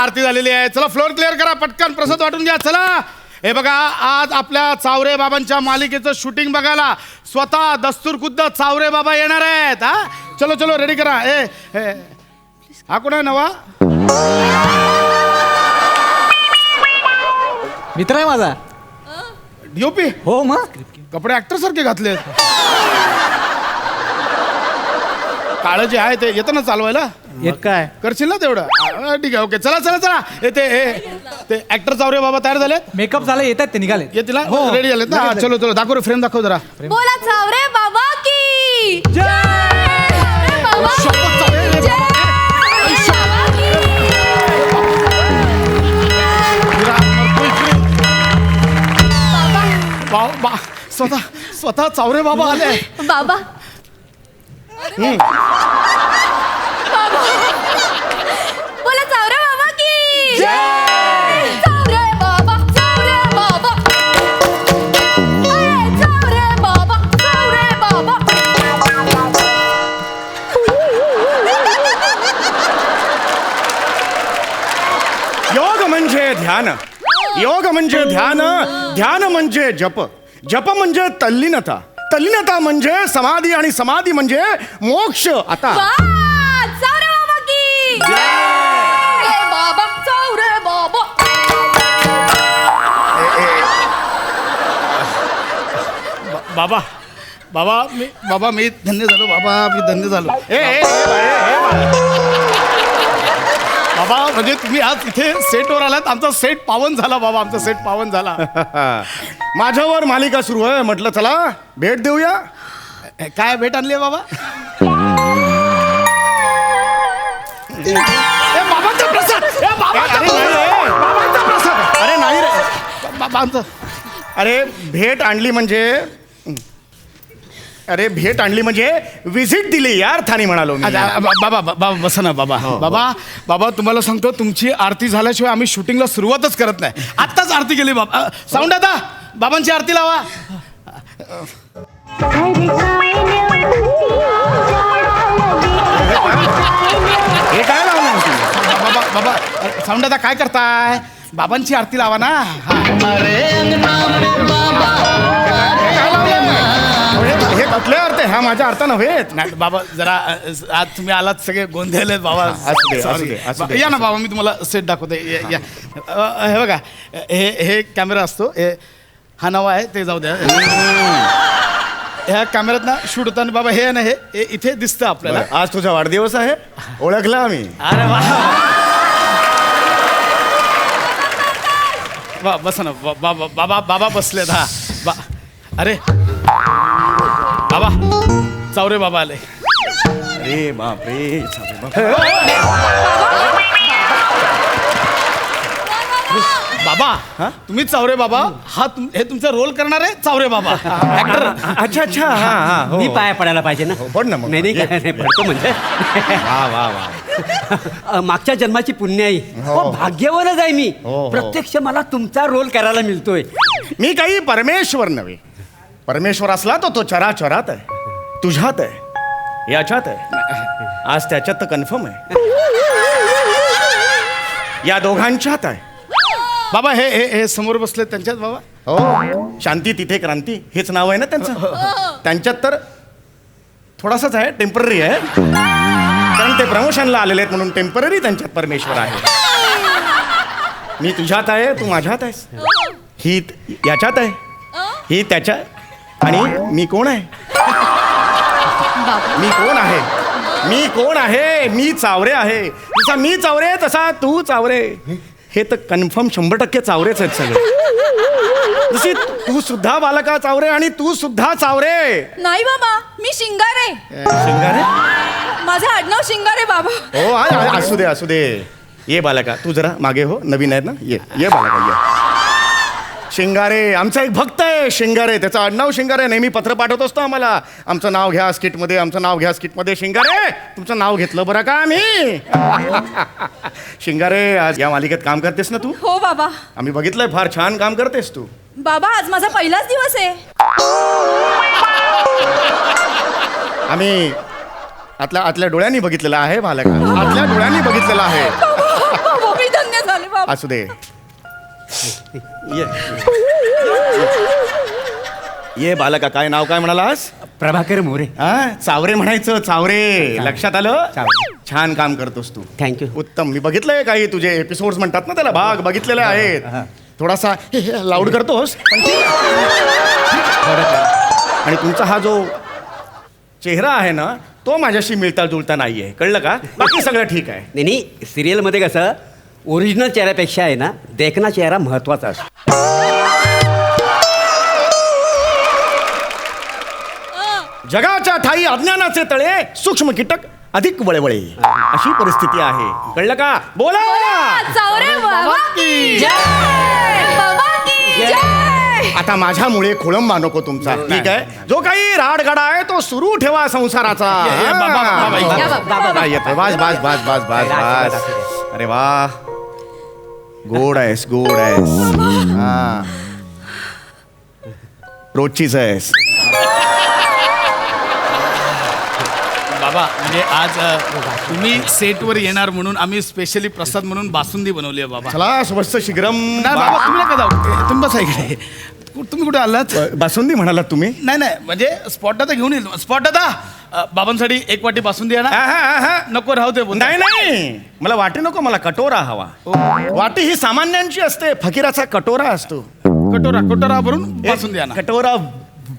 आरती झालेली आहे. चला फ्लोअर क्लिअर करा, पटकन प्रसाद वाटून घ्या. चला हे बघा, आज आपल्या चावरे बाबांच्या मालिकेचं शूटिंग बघायला स्वतः दस्तूर खुद्द चावरे बाबा येणार आहेत. हा चलो चलो रेडी करा. हा कोण आहे नवा मित्र आहे माझा. डीओपी? हो मग कपडे ऍक्टर सारखे घातले. काळं जे आहे ते येतं ना चालवायला? येत काय करशील ना तेवढं? ठीक आहे, ओके. चला चला चला. ते ऍक्टर चावरे बाबा तयार झालेत? मेकअप झालं, येतात ते निघाले. येतील ना? रेडी झालेत ना? हा, चलो चलो दाखव रे, फ्रेम दाखव जरा. बोला चावरे बाबा की शपथ चावरे बाबा. स्वतः चावरे बाबा आले. बाबा बोला चावरे बाबा की चावरे बाबा चावरे बाबा चावरे बाबा चावरे बाबा. योग म्हणजे ध्यान, योग म्हणजे ध्यान, ध्यान म्हणजे जप, जप म्हणजे तल्लीनता, तल्लीनता म्हणजे समाधी आणि समाधी म्हणजे मोक्ष. आता चावरे बाबा की बाबा चावरे बाबा. बाबा बाबा मी धन्य झालो. बाबा मी धन्य झालो. बाबा म्हणजे तुम्ही आज इथे सेटवर आलात, आमचा सेट पावन झाला. बाबा आमचा सेट पावन झाला. माझ्यावर मालिका सुरू आहे, म्हटलं चला भेट देऊया. काय भेट आणली बाबा? बाबांचा प्रसाद. बाबांचा प्रसाद. अरे नाही रे बाबांचा. अरे भेट आणली म्हणजे, अरे भेट आणली म्हणजे विजिट दिली या अर्थाने म्हणालो मी. बाबा बाबा बसा ना बाबा. बाबा बाबा तुम्हाला सांगतो, तुमची आरती झाल्याशिवाय आम्ही शूटिंगला सुरुवातच करत नाही. आत्ताच आरती केली बाबा. साऊंड आता बाबांची आरती लावा. हे काय लावलं बाबा बाबा साऊंड आता काय करताय? बाबांची आरती लावा ना. हे कुठले अर्थ? ह्या माझ्या अर्थ नव्हेत. नाही बाबा, जरा आज तुम्ही आलात सगळे गोंधळलेत बाबा. असू दे, असू दे, असू दे. या ना बाबा, मी तुम्हाला सेट दाखवते. या. हे बघा, हे कॅमेरा असतो. हा नवा आहे, ते जाऊ द्या. ह्या कॅमेऱ्यात ना शूट होताना बाबा हे ना, हे इथे दिसतं आपल्याला. आज तुझा वाढदिवस आहे, ओळखला आम्ही. अरे वा बस ना बाबा. बाबा बसलेत. हा अरे बाबा चावरे बाबा आले. अरे बापरे. बाबा तुम्ही चावरे बाबा. हे तुमचा रोल करणार आहे चावरे बाबा ऍक्टर. अच्छा अच्छा. हा मी पाया पडायला पाहिजे ना. पड ना मग. नाही काय नाही पडतो म्हणजे. वा वा वा. मागच्या जन्माची पुण्याई. भाग्यवानच आहे मी. प्रत्यक्ष मला तुमचा रोल करायला मिळतोय. मी काही परमेश्वर नव्हे. परमेश्वर असला तो चराचरात आहे, तुझ्यात आहे, याच्यात आहे, आज त्याच्यात तर कन्फर्म आहे, या दोघांच्यात आहे. बाबा हे समोर बसले त्यांच्यात बाबा. हो, शांती तिथे क्रांती हेच नाव आहे ना त्यांचं. त्यांच्यात तर थोडासाच आहे, टेम्पररी आहे, कारण ते प्रमोशनला आलेले आहेत म्हणून टेम्पररी त्यांच्यात परमेश्वर आहे. मी तुझ्यात आहे, तू माझ्यात आहेस. ही याच्यात आहे, ही त्याच्या. आणि मी कोण आहे? मी कोण आहे? मी कोण आहे? मी चावरे आहे. जसा मी चावरे तसा तू चावरे. हे तर कन्फर्म 100% चावरेच आहेत सगळे. जशी तू सुद्धा बालका चावरे आणि तू सुद्धा चावरे. नाही बाबा, मी शिंगारे. शिंगारे? माझं आडनाव शिंगारे बाबा. हो असू दे असू दे. ये बालका, तू जरा मागे हो, नवीन आहेत ना. ये बालका ये. शिंगारे आमचा एक भक्त आहे. शिंगारे, त्याचं आडनाव शिंगारे. नेहमी पत्र पाठवत असतो आम्हाला, आमचं नाव घ्या स्किटमध्ये, आमचं नाव घ्या स्किटमध्ये. शिंगारे तुमचं नाव घेतलं बरं का आम्ही. शिंगारे, आज या मालिकेत काम करतेस ना तू? हो बाबा. आम्ही बघितलंय, फार छान काम करतेस तू. बाबा आज माझा पहिलाच दिवस आहे. आम्ही आतल्या डोळ्यांनी बघितलेला आहे बालका, आतल्या डोळ्यांनी बघितलेला आहे. बाबा, मी धन्य बाबा असू दे ये ये बालका, काय नाव काय म्हणालास? प्रभाकर मोरे. हा, चावरे म्हणायचं, चावरे. लक्षात आलं? चावरे. छान काम करतोस तू. थँक्यू. उत्तम. मी बघितलंय काही तुझे एपिसोड म्हणतात ना त्याला, भाग बघितलेले आहेत. थोडासा लाऊड करतोस पण ठीक आहे. आणि तुमचा हा जो चेहरा आहे ना तो माझ्याशी मिळता जुळता नाहीये, कळलं का? बाकी सगळं ठीक आहे. नाही सिरियलमध्ये कसं ओरिजिनल चेहऱ्यापेक्षा आहे ना देखना चेहरा महत्वाचा असतो. जगाच्या ठाई अज्ञानाचे तळे, सूक्ष्म कीटक अधिक वळवळे, अशी परिस्थिती आहे, कळलं का? बोला. चावरे बाबा की जय बाबा की जय. आता माझ्यामुळे खोळंबा नको तुमचा, ठीक आहे? जो काही राडगाडा आहे तो सुरू ठेवा संसाराचा. या बाबा. हा, येतोय. बस बस बस बस बस बस. अरे वा, गोड आहेस, गोड आहेस. हा, रोजचीच आहेस. बाबा म्हणजे आज तुम्ही सेटवर येणार म्हणून आम्ही स्पेशली प्रसाद म्हणून बासुंदी बनवली आहे बाबा. चला स्वस्त शीघ्रम. नाही बाबा तुम्ही नका जाऊ, तुम्ही बसा इकडे. तुम्ही कुठे आलात? बासुंदी म्हणालात तुम्ही? नाही नाही म्हणजे स्पॉट आता घेऊन येईल. स्पॉट आता बाबांसाठी एक वाटी बासुंदी आहे ना. नको राहू दे. नाही नाही, मला वाटी नको, मला कटोरा हवा. वाटी ही सामान्यांची असते, फकीराचा कटोरा असतो. कटोरा कटोरा भरून बासुंदी आणा. कटोरा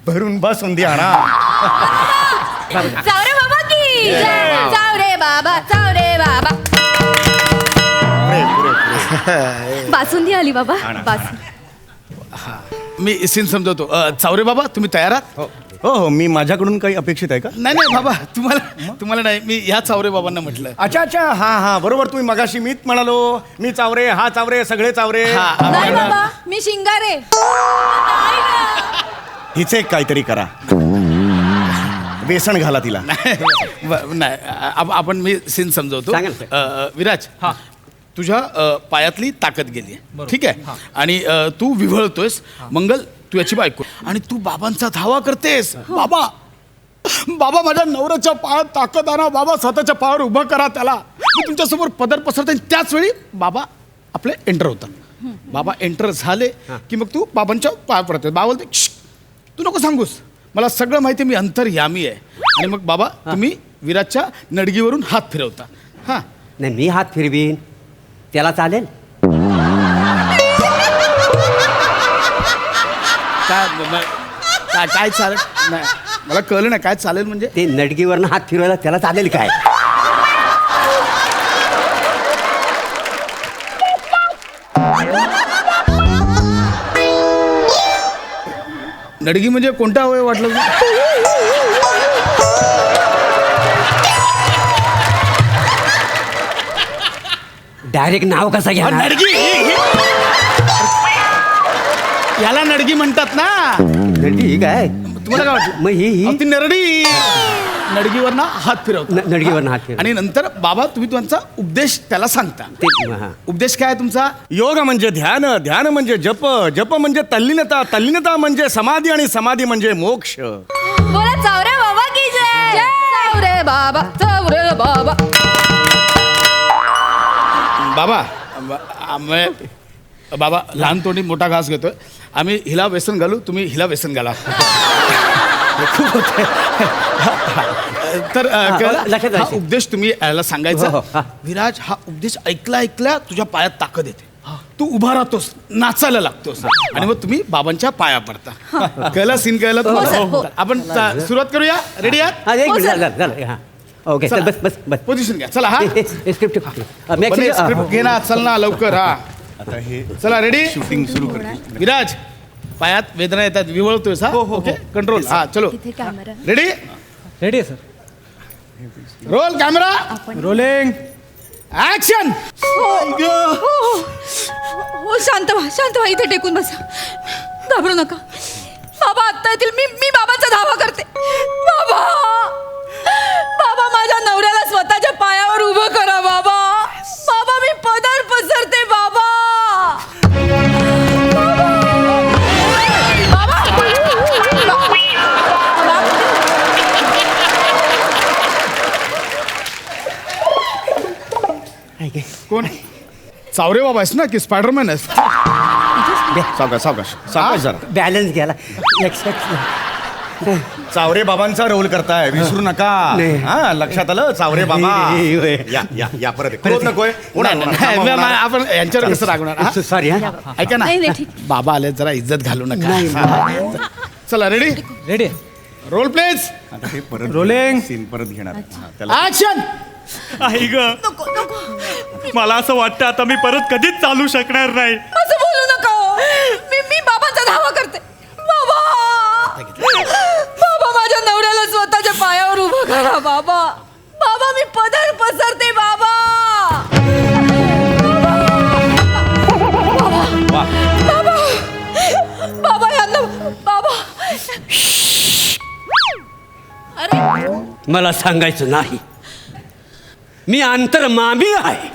भरून बासुंदी आणा. चावरे बाबा की जय. चावरे बाबा, चावरे बाबा. पुरे, पुरे, पुरे. बासुंदी आली बाबा. आणा. बासुंदी. मी सीन समजवतो. चावरे बाबा तुम्ही तयार आहात? हो हो, मी माझ्याकडून काही अपेक्षित आहे का? नाही नाही बाबा, तुम्हाला नाही, मी ह्या चावरे बाबांना म्हटलं. अच्छा अच्छा, हा हा, बरोबर. तुम्ही मगाशी मीच म्हणालो, मी चावरे, हा चावरे, सगळे चावरे. हा, नाही बाबा मी शिंगारे. हिचे काहीतरी करा, बेसन घाला तिला. नाही आपण मी सीन समजवतो. सांगा ना. विराज, तुझ्या पायातली ताकद गेली, ठीक आहे, आणि तू विव्हळतोयस. मंगल तू याची बायको, आणि तू बाबांचा धावा करतेस. बाबा बाबा माझ्या नवऱ्याच्या पायात ताकद आणा बाबा, स्वतःच्या पायावर उभं करा त्याला. मी तुमच्यासमोर पदर पसरते. त्याच वेळी बाबा आपले एंटर होतात. बाबा एंटर झाले की मग तू बाबांच्या पाया पडते. बाबा बोलते "श्श्श, तू नको सांगूस, मला सगळं माहिती, मी अंतर्यामी आहे." आणि मग बाबा तुम्ही विराजच्या नडगीवरून हात फिरवता. हा नाही मी हात फिरवीन, त्याला चालेल? काय चालेल? नाही मला कळलं नाही काय चालेल म्हणजे. ते नडगीवरनं हात फिरवायला त्याला चालेल काय? नडगी म्हणजे कोणता अवयव वाटलं तुला? डायरेक्ट नाव कसं घ्या? नडगी याला नडगी म्हणतात ना. नडगी काय? तुम्हाला काय वाटलं? मग ही ती नरडी नडगीवरनं हात फिरवता. नडगीवरनं हात फिरव. आणि नंतर बाबा तुम्ही तुमचा उपदेश त्याला सांगता. ते हा. उपदेश काय आहे तुमचा? योग म्हणजे ध्यान, ध्यान म्हणजे जप, जप म्हणजे तल्लीनता, तल्लीनता म्हणजे समाधी, आणि समाधी म्हणजे मोक्ष. बोला चावरे बाबा की जय. चावरे बाबा, चावरे बाबा. बाबा बाबा लहान तोंडी मोठा घास घेतोय. आम्ही हिला व्यसन घालू, तुम्ही हिला व्यसन घाला. खूप होतंय. तर कळलं? लक्षात हा राहायचं. उपदेश तुम्ही याला सांगायचा. हो, हा. विराज हा उपदेश ऐकला तुझ्या पायात ताकद येते. तू उभा राहतोस, नाचायला लागतोस, आणि मग तुम्ही बाबांच्या पाया पडता. कळलं? सीन कळलं हो, सर, तुम्हाला? हो. आपण सुरुवात करूया. रेडी आहात? हा, एक हो, मिनिट सर. झालं हा. ओके चल, चला. बस बस बस. पोझिशन घ्या. चला. हा स्क्रिप्ट स्क्रिप्ट घे ना, चल ना लवकर. हा आता हे चला रेडी. शूटिंग सुरू करते. विराज पायात वेदना येतात, विवळतोय. Okay control. हा चलो तिथे कॅमेरा. रेडी. रेडी आहे sir. Roll camera. Rolling. Action. हो शांत व्हा, इथे टेकून बसा, घाबरू नका. बाबा आत्ता येतील. मी बाबांचा धावा करते. बाबा बाबा माझ्या नवऱ्याला स्वतःच्या पायावर उभं करा बाबा. बाबा मी पदर पसरते बाबा. कोण? चावरे बाबा आहेस ना की स्पायडरमॅन आहेस? सावकाश सावकाश सावकाश जरा. बॅलन्स घ्यायला चावरे बाबांचा रोल करताय, विसरू नका. नाही. हा, लक्षात आलं? चावरे बाबा. या या या परत क्रोध नकोय. होणार, होणार. थांबा, होणार. आपण यांच्यावर कसं रागवणार हा? सॉरी हा ऐका ना नाही, नाही, ठीक. बाबा आले, जरा इज्जत घालू नका. चला रेडी, रेडी रोल प्लीज, आता हे परत रोलिंग. सीन परत घेणार. हा, त्याला ऍक्शन. आई ग, नको नको मला असं वाटतं आता मी परत कधीच चालू शकणार नाही. असं बोलू नका हो. मी बाबांचा धावा करते. बाबा बाबा माझ्या नवऱ्याला स्वतःच्या पायावर उभं करा बाबा. बाबा मी पदर पसरते बाबा. बाबा बाबा यांना बाबा. अरे मला सांगायचं नाही, मी अंतर्मामी आहे.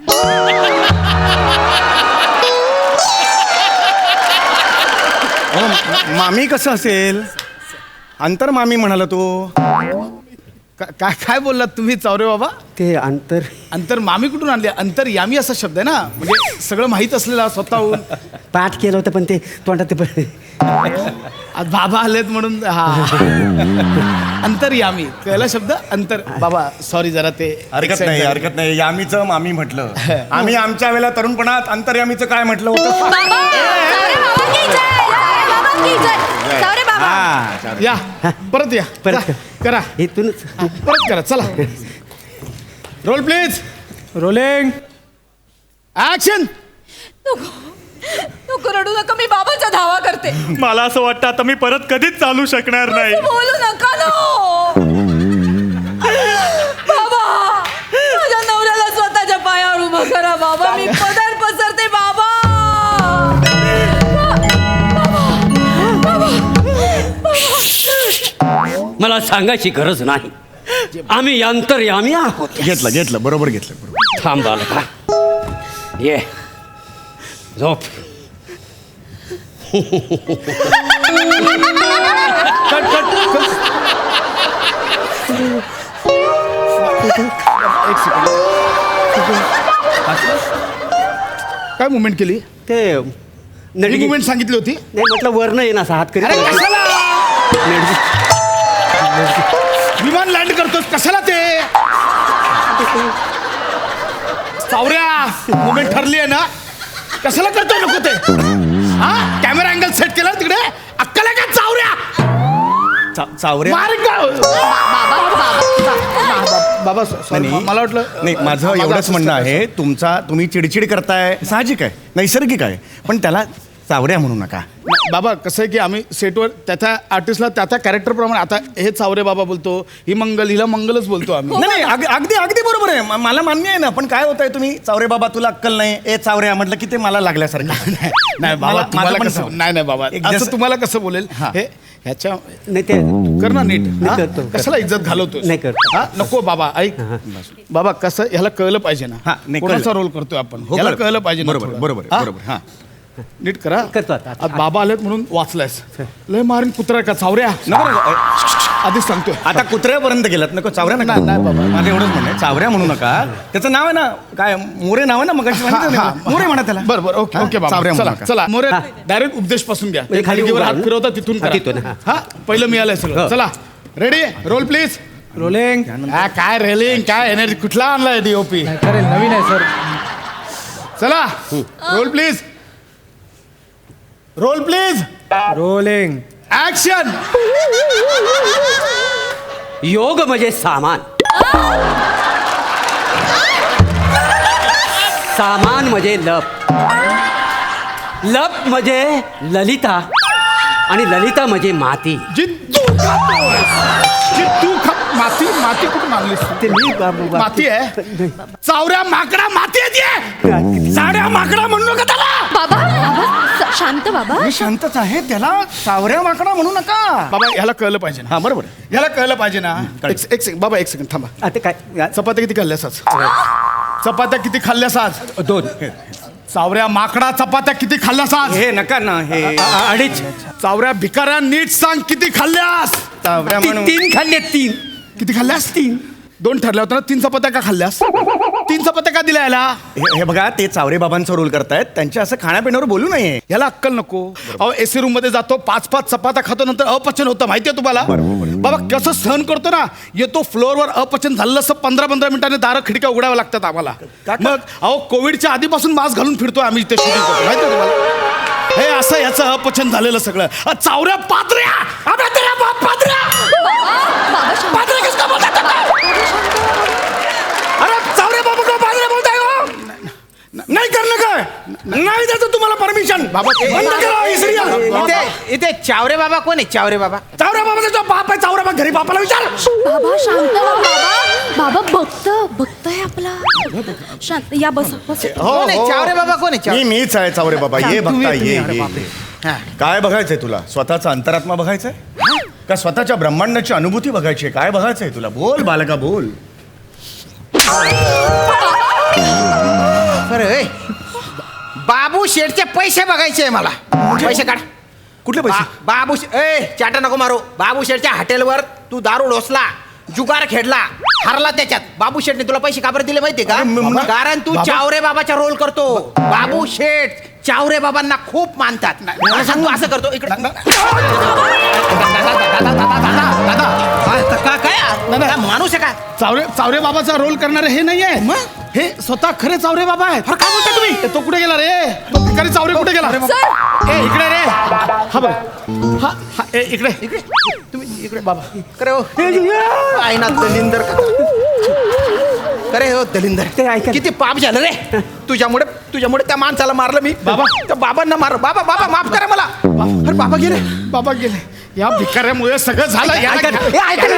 मामी कसं असेल? अंतर्मामी म्हणाला तो. काय काय बोललात तुम्ही चावरे बाबा? ते अंतर अंतर मामी कुठून आणले? अंतर्यामी असा शब्द आहे ना, म्हणजे सगळं माहीत असलेला स्वतःहून. पाठ केलं होतं पण ते तोंडात ते आज बाबा आलेत म्हणून हा अंतर्यामी पहिला शब्द अंतर. बाबा सॉरी जरा ते हरकत नाही, हरकत नाही. यामीचं मामी म्हटलं. आम्ही आमच्या वेळेला तरुणपणात अंतर्यामीचं काय म्हटलं होतं? बाबा चावरे बाबा की जय. बाबा की जय. चावरे बाबा. हा, या परत या, परत जा, करा इथूनच परत करा. चला रोल प्लीज, रोलिंग. ऍक्शन. नको रडू नका, मी बाबांचा धावा करते. मला असं वाटतं आता मी परत कधीच चालू शकणार नाही. असं बोलू नका ना बाबा. माझ्या नवऱ्याला स्वतःच्या पायावर उभं करा बाबा. मी पदर पसरते बाबा. मला सांगायची गरज नाही, आम्ही अंतर्यामी आहोत. घेतलं घेतलं, बरोबर घेतलं, बरोबर. थांब बालका, ये झोप. काय मुवमेंट केली? ते ही नडगी मुवमेंट सांगितली होती? नाही म्हटलं वरनं ये ना असं हात अरे करीत. कशाला विमान लँड करतोस? कशाला ते? चावऱ्या मुवमेंट ठरली आहे ना, कशाला करतोय? नको ते. हा कॅमेरा अँगल सेट केला तिकडे. अक्कल आहे का चावऱ्या? चावरे मार का? बाबा sorry, नाही, मला वाटलं नाही, माझं माझा एवढंच assistant म्हणणं आहे. आहे, तुम्ही चिडचिड करताय, साहजिक आहे, नैसर्गिक आहे, पण त्याला चावऱ्या म्हणू नका. बाबा कसं आहे की आम्ही सेटवर त्या आर्टिस्टला त्या कॅरेक्टरप्रमाणे, आता हे चावरे बाबा बोलतो, ही मंगल, हिला मंगलच बोलतो आम्ही. नाही नाही, अगदी अगदी बरोबर आहे. मला मान्य आहे ना, पण काय होत आहे, तुम्ही चावरे बाबा तुला अक्कल नाही, ए चावऱ्या म्हटलं की ते मला लागल्यासारखं. नाही बाबा मला- तुम्हाला माझं पण कसं, सांग. नाही नाही बाबा एक असं जसं- तुम्हाला कसं बोलेल? हा. हे ह्याच्या नाही ते कर ना नीट. हा? करतो. कशाला इज्जत घालवतोय? नाही करतो. हा नको बाबा, ऐक बाबा, कसं ह्याला कळलं पाहिजे हा, ना नाही, कोणाचा कळलं. रोल करतोय आपण, हो, ह्याला बरोबर. कळलं पाहिजे ना बरोबर थोडं. बरोबर हा? बरोबर. हा, नीट करा. करतो आता. आज बाबा आलेत म्हणून वाचलायस. लय मारून कुत्रा का चावऱ्या? नको, आधीच सांगतोय. आता कुत्र्यापर्यंत गेलात, नको चावऱ्या नका. नाही, नाही बाबा. माझं एवढंच म्हणणं आहे, चावऱ्या म्हणू नका. त्याचं नाव आहे ना, काय मोरे नाव आहे ना, मग मोरे म्हणा त्याला. बरोबर, ओके हा? ओके बाबा. चावऱ्या म्हणू चला नका. चला मोरे, हा. डायरेक्ट उपदेश पासून घ्या. म्हणजे खाली खाली उभं हात राहून? फिरवता तिथून हा, करा. तिथून, हा. हा पहिलं मिळालंय सगळं. हो. चला रेडी, रोल प्लीज. रोलिंग. काय रेलिंग, काय एनर्जी, कुठला आणलाय डीओपी? करेल, नवीन आहे सर. चला roll please, roll please, rolling. Action. योग म्हणजे सामान, सामान म्हणजे लप, लप म्हणजे ललिता, आणि ललिता म्हणजे माती. जिद्दू खातोय. जिद्दू माती, माती कुठून आणलीस तू? ते मी माती आहे? चावऱ्या माकडा माती आहे. साड्या माकडा म्हणू नका त्याला. बाबा बाबा शांत बाबा. मी शांतच आहे, त्याला चावऱ्या माकडा म्हणू नका. बाबा ह्याला कळलं पाहिजे ना. हा बरोबर. ह्याला कळलं पाहिजे ना. एक सेकंड बाबा, एक सेकंड थांबा. आता काय चपात्या किती खाल्ल्यास आज? चपात्या किती खाल्ल्यास आज? 2 चावऱ्या माकडा चपात्या किती खाल्ल्यास आज? हे नका ना, हे अडीच चावऱ्या भिकाऱ्या नीट सांग किती खाल्ल्यास? चावऱ्या म्हणून 3 खाल्ले 3. किती खाल्ल्यास? 3. 2 ठरल्या होत्या ना, 3 चपात्या का खाल्ल्यास? 3 चपात्या का दिल्या याला? हे बघा ते चावरे बाबांचा रोल करतायत त्यांच्या असं खाण्यापिण्यावर बोलू नये. याला अक्कल नको. अहो एसी रूम मध्ये जातो 5-5 चपात्या खातो नंतर अपचन होतं माहितीये तुम्हाला? बाबा कसं सहन करतो ना. येतो फ्लोअरवर अपचन झालं असं 15-15 मिनिटांनी दारं खिडक्या उघडाव्या लागतात आम्हाला. मग अहो कोविडच्या आधीपासून मास्क घालून फिरतोय आम्ही ते शूटिंग करतो माहितीये तुम्हाला? हे असं याचं अपचन झालेलं सगळं. चावऱ्या पात्र्या अबे तेरा बाप पात्र्या बाबा शांत पात्र्या किसका बोलता है? अरे चावरे बाबा को पात्र्या बोलताय हो? नाही करणं काय नाही द्यायचं तुम्हाला परमिशन. बाबा बंद करा ही serial. इथे चावरे बाबा कोण आहे चावरे बाबा? चावऱ्या बाबाचा जो बाप आहे चावऱ्या बाबा घरी बापाला विचार. बाबा शांत व्हा बाबा. बाबा बघतोय आपला. शांत या बस बस. कोण आहे चावरे बाबा कोण आहे मीच आहे चावरे बाबा. ये बघता ये अरे ये. बापरे. हा. काय बघायचंय तुला? स्वतःचा अंतरात्मा बघायचंय का स्वतःच्या ब्रह्मांडाची अनुभूती बघायची आहे? काय बघायचंय तुला? बोल बालका बोल. अरे बाबू शेठचे पैसे बघायचे आहे मला. पैसे काढ. कुठले पैसे? बाबू चाटा नको मारू. बाबू शेठच्या हॉटेलवर तू दारू ढोसला, जुगार खेळला, हरला त्याच्यात. बाबू शेठने तुला पैसे का बरं दिले माहितीये का? कारण तू चावरे बाबाचा रोल करतो. बाबू शेठ चावरे बाबांना खूप मानतात. मला सांग तू असं करतो इकडे. काय माणूस आहे का? चावरे बाबाचा रोल करणारे हे नाहीये. हे स्वतः खरे चावरे बाबा आहेत. काय बोलता तुम्ही? तो कुठे गेला रे? तो भिकारी चावरे कुठे गेला? सर ए इकडे रे. हा बघ हा हा ए इकडे इकडे तुम्ही इकडे बाबा करे हो आहे ना दलिंदर करे हो दलिंदर किती पाप झालं रे तुझ्यामुळे त्या माणसाला मारलं मी. बाबा. त्या बाबांना मार. बाबा माफ करा मला. अरे बाबा गेले. बाबा गेले. या भिकाऱ्यामुळे सगळं झालं. ऐका ना. हे ऐका ना.